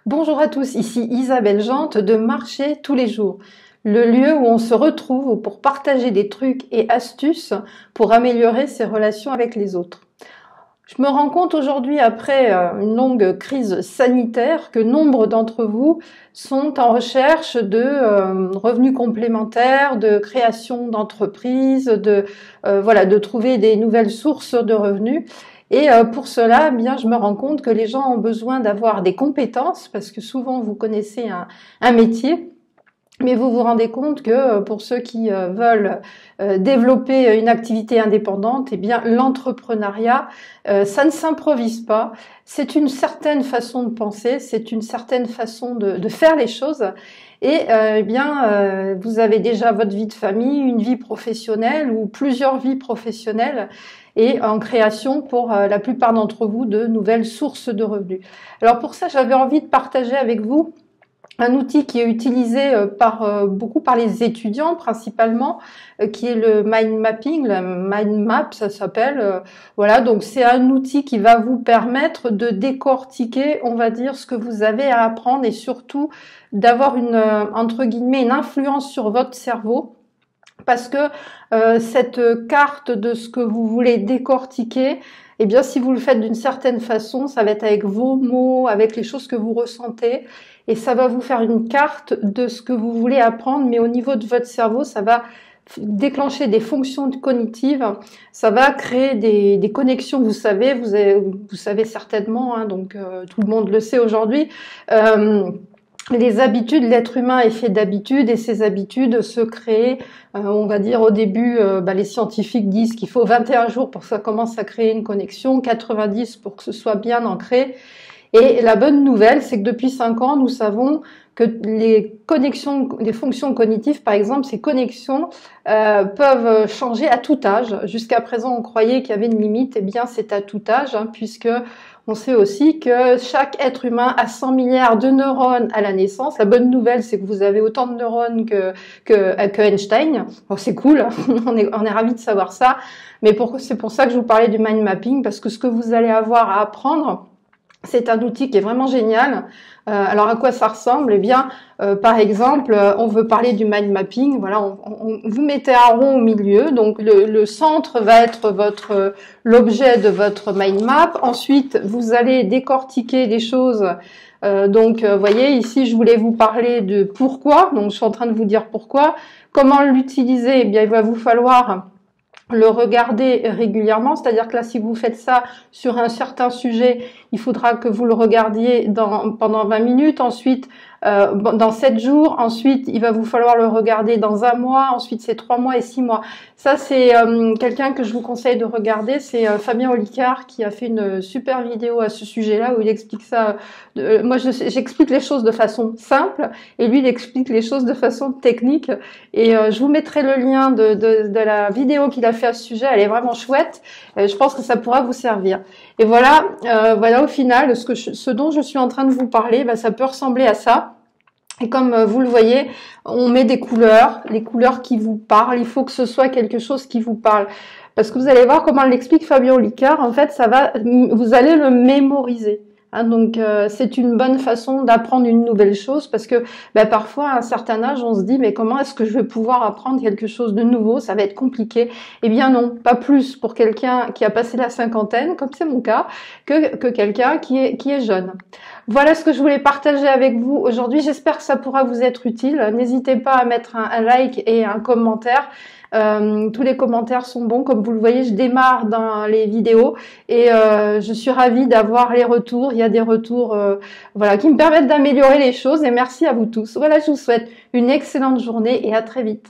Bonjour à tous, ici Isabelle Jante de Marcher tous les jours, le lieu où on se retrouve pour partager des trucs et astuces pour améliorer ses relations avec les autres. Je me rends compte aujourd'hui, après une longue crise sanitaire, que nombre d'entre vous sont en recherche de revenus complémentaires, de création d'entreprises, de trouver des nouvelles sources de revenus. Et pour cela, eh bien, je me rends compte que les gens ont besoin d'avoir des compétences, parce que souvent vous connaissez un métier, mais vous vous rendez compte que pour ceux qui veulent développer une activité indépendante, eh bien l'entrepreneuriat, ça ne s'improvise pas. C'est une certaine façon de penser, c'est une certaine façon de faire les choses. Et vous avez déjà votre vie de famille, une vie professionnelle ou plusieurs vies professionnelles et en création pour la plupart d'entre vous de nouvelles sources de revenus. Alors pour ça, j'avais envie de partager avec vous un outil qui est utilisé beaucoup par les étudiants principalement, qui est le mind mapping, la mind map ça s'appelle. Voilà, donc c'est un outil qui va vous permettre de décortiquer, on va dire, ce que vous avez à apprendre et surtout d'avoir entre guillemets, une influence sur votre cerveau. Parce que cette carte de ce que vous voulez décortiquer, eh bien, si vous le faites d'une certaine façon, ça va être avec vos mots, avec les choses que vous ressentez, et ça va vous faire une carte de ce que vous voulez apprendre, mais au niveau de votre cerveau, ça va déclencher des fonctions cognitives, ça va créer des connexions, vous savez certainement, hein, donc tout le monde le sait aujourd'hui, les habitudes, l'être humain est fait d'habitudes et ces habitudes se créent, on va dire au début, les scientifiques disent qu'il faut 21 jours pour que ça commence à créer une connexion, 90 pour que ce soit bien ancré. Et la bonne nouvelle, c'est que depuis 5 ans, nous savons que les connexions, les fonctions cognitives, par exemple, ces connexions peuvent changer à tout âge. Jusqu'à présent, on croyait qu'il y avait une limite, eh bien c'est à tout âge, hein, puisque on sait aussi que chaque être humain a 100 milliards de neurones à la naissance. La bonne nouvelle, c'est que vous avez autant de neurones que Einstein. Bon, c'est cool, on est ravis de savoir ça. Mais c'est pour ça que je vous parlais du mind mapping, parce que ce que vous allez avoir à apprendre, c'est un outil qui est vraiment génial. Alors à quoi ça ressemble? Eh bien, par exemple, on veut parler du mind mapping. Voilà, vous mettez un rond au milieu, donc le centre va être l'objet de votre mind map. Ensuite, vous allez décortiquer des choses. Voyez, ici, je voulais vous parler de pourquoi. Donc, je suis en train de vous dire pourquoi. Comment l'utiliser? Eh bien, il va vous falloir le regarder régulièrement, c'est-à-dire que là, si vous faites ça sur un certain sujet, il faudra que vous le regardiez pendant 20 minutes, ensuite dans 7 jours, ensuite il va vous falloir le regarder dans 1 mois, ensuite c'est 3 mois et 6 mois. Ça, c'est quelqu'un que je vous conseille de regarder, c'est Fabien Olicard qui a fait une super vidéo à ce sujet-là où il explique ça. Moi, j'explique les choses de façon simple et lui, il explique les choses de façon technique. Et je vous mettrai le lien de la vidéo qu'il a fait à ce sujet, elle est vraiment chouette. Je pense que ça pourra vous servir. Et voilà, au final, ce dont je suis en train de vous parler, ça peut ressembler à ça. Et comme vous le voyez, on met des couleurs, les couleurs qui vous parlent. Il faut que ce soit quelque chose qui vous parle. Parce que vous allez voir comment l'explique Fabien Olicard. En fait, vous allez le mémoriser. Hein, donc, c'est une bonne façon d'apprendre une nouvelle chose parce que parfois, à un certain âge, on se dit mais comment est-ce que je vais pouvoir apprendre quelque chose de nouveau? Ça va être compliqué. Eh bien non, pas plus pour quelqu'un qui a passé la cinquantaine, comme c'est mon cas, que quelqu'un qui est jeune. Voilà ce que je voulais partager avec vous aujourd'hui. J'espère que ça pourra vous être utile. N'hésitez pas à mettre un like et un commentaire. Tous les commentaires sont bons. Comme vous le voyez, je démarre dans les vidéos et je suis ravie d'avoir les retours. Il y a des retours qui me permettent d'améliorer les choses et merci à vous tous. Voilà, je vous souhaite une excellente journée et à très vite.